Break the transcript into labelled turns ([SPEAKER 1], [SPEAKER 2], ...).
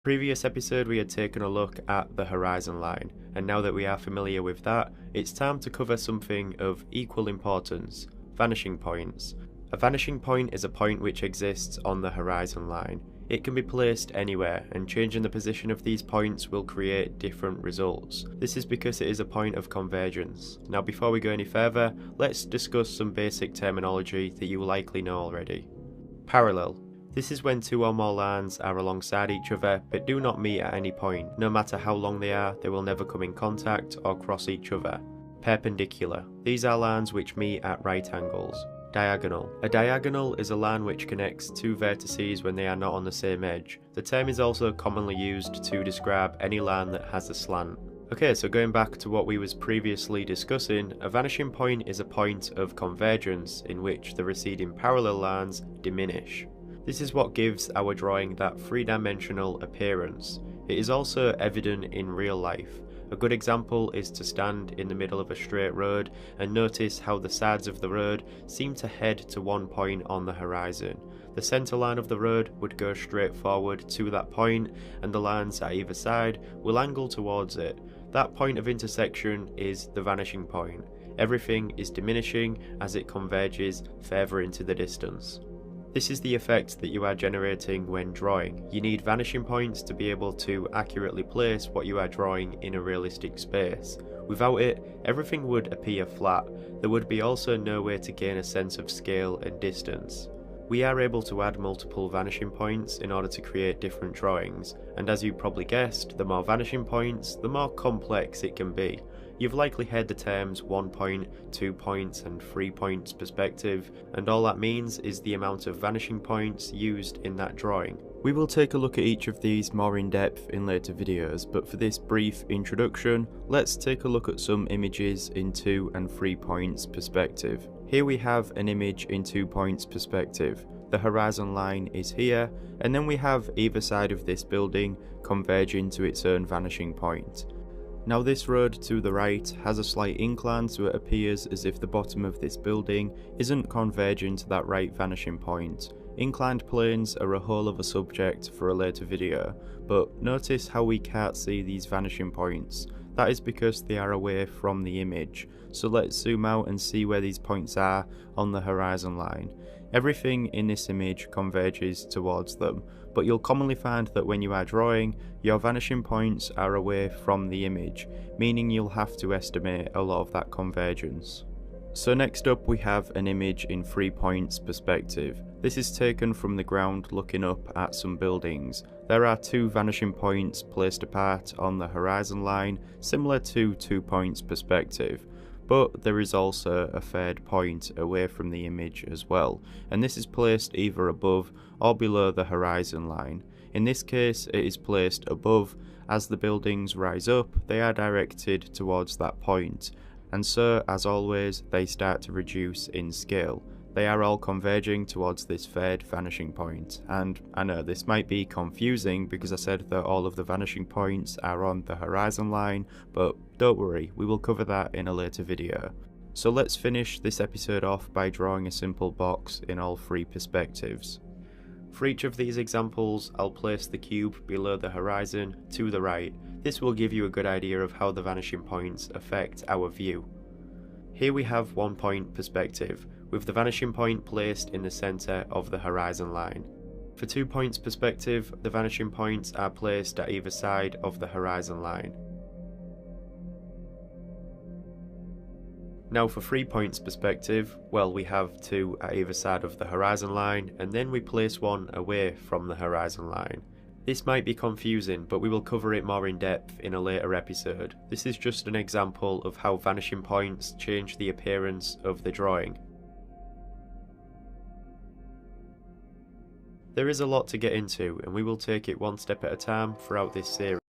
[SPEAKER 1] Previous episode we had taken a look at the horizon line, and now that we are familiar with that, it's time to cover something of equal importance: vanishing points. A vanishing point is a point which exists on the horizon line. It can be placed anywhere, and changing the position of these points will create different results. This is because it is a point of convergence. Now before we go any further, let's discuss some basic terminology that you likely know already. Parallel. This is when two or more lines are alongside each other but do not meet at any point. No matter how long they are, they will never come in contact or cross each other. Perpendicular. These are lines which meet at right angles. Diagonal. A diagonal is a line which connects two vertices when they are not on the same edge. The term is also commonly used to describe any line that has a slant. Okay, so going back to what we was previously discussing, a vanishing point is a point of convergence in which the receding parallel lines diminish. This is what gives our drawing that three-dimensional appearance. It is also evident in real life. A good example is to stand in the middle of a straight road and notice how the sides of the road seem to head to one point on the horizon. The centre line of the road would go straight forward to that point, and the lines at either side will angle towards it. That point of intersection is the vanishing point. Everything is diminishing as it converges further into the distance. This is the effect that you are generating when drawing. You need vanishing points to be able to accurately place what you are drawing in a realistic space. Without it, everything would appear flat. There would be also no way to gain a sense of scale and distance. We are able to add multiple vanishing points in order to create different drawings, and as you probably guessed, the more vanishing points, the more complex it can be. You've likely heard the terms 1 point, 2 points and 3 points perspective, and all that means is the amount of vanishing points used in that drawing. We will take a look at each of these more in depth in later videos, but for this brief introduction, let's take a look at some images in 2 and 3 points perspective. Here we have an image in 2 points perspective. The horizon line is here, and then we have either side of this building converging to its own vanishing point. Now this road to the right has a slight incline, so it appears as if the bottom of this building isn't converging to that right vanishing point. Inclined planes are a whole other subject for a later video, but notice how we can't see these vanishing points. That is because they are away from the image, so let's zoom out and see where these points are on the horizon line. Everything in this image converges towards them, but you'll commonly find that when you are drawing, your vanishing points are away from the image, meaning you'll have to estimate a lot of that convergence. So next up we have an image in 3 points perspective. This is taken from the ground looking up at some buildings. There are 2 vanishing points placed apart on the horizon line, similar to 2 points perspective. But there is also a third point away from the image as well, and this is placed either above or below the horizon line. In this case it is placed above. As the buildings rise up, they are directed towards that point, and so as always they start to reduce in scale. They are all converging towards this third vanishing point, and I know this might be confusing because I said that all of the vanishing points are on the horizon line, but don't worry, we will cover that in a later video. So let's finish this episode off by drawing a simple box in all 3 perspectives. For each of these examples, I'll place the cube below the horizon to the right. This will give you a good idea of how the vanishing points affect our view. Here we have 1 point perspective, with the vanishing point placed in the centre of the horizon line. For 2 points perspective, the vanishing points are placed at either side of the horizon line. Now for 3 points perspective, well, we have 2 at either side of the horizon line, and then we place 1 away from the horizon line. This might be confusing, but we will cover it more in depth in a later episode. This is just an example of how vanishing points change the appearance of the drawing. There is a lot to get into, and we will take it one step at a time throughout this series.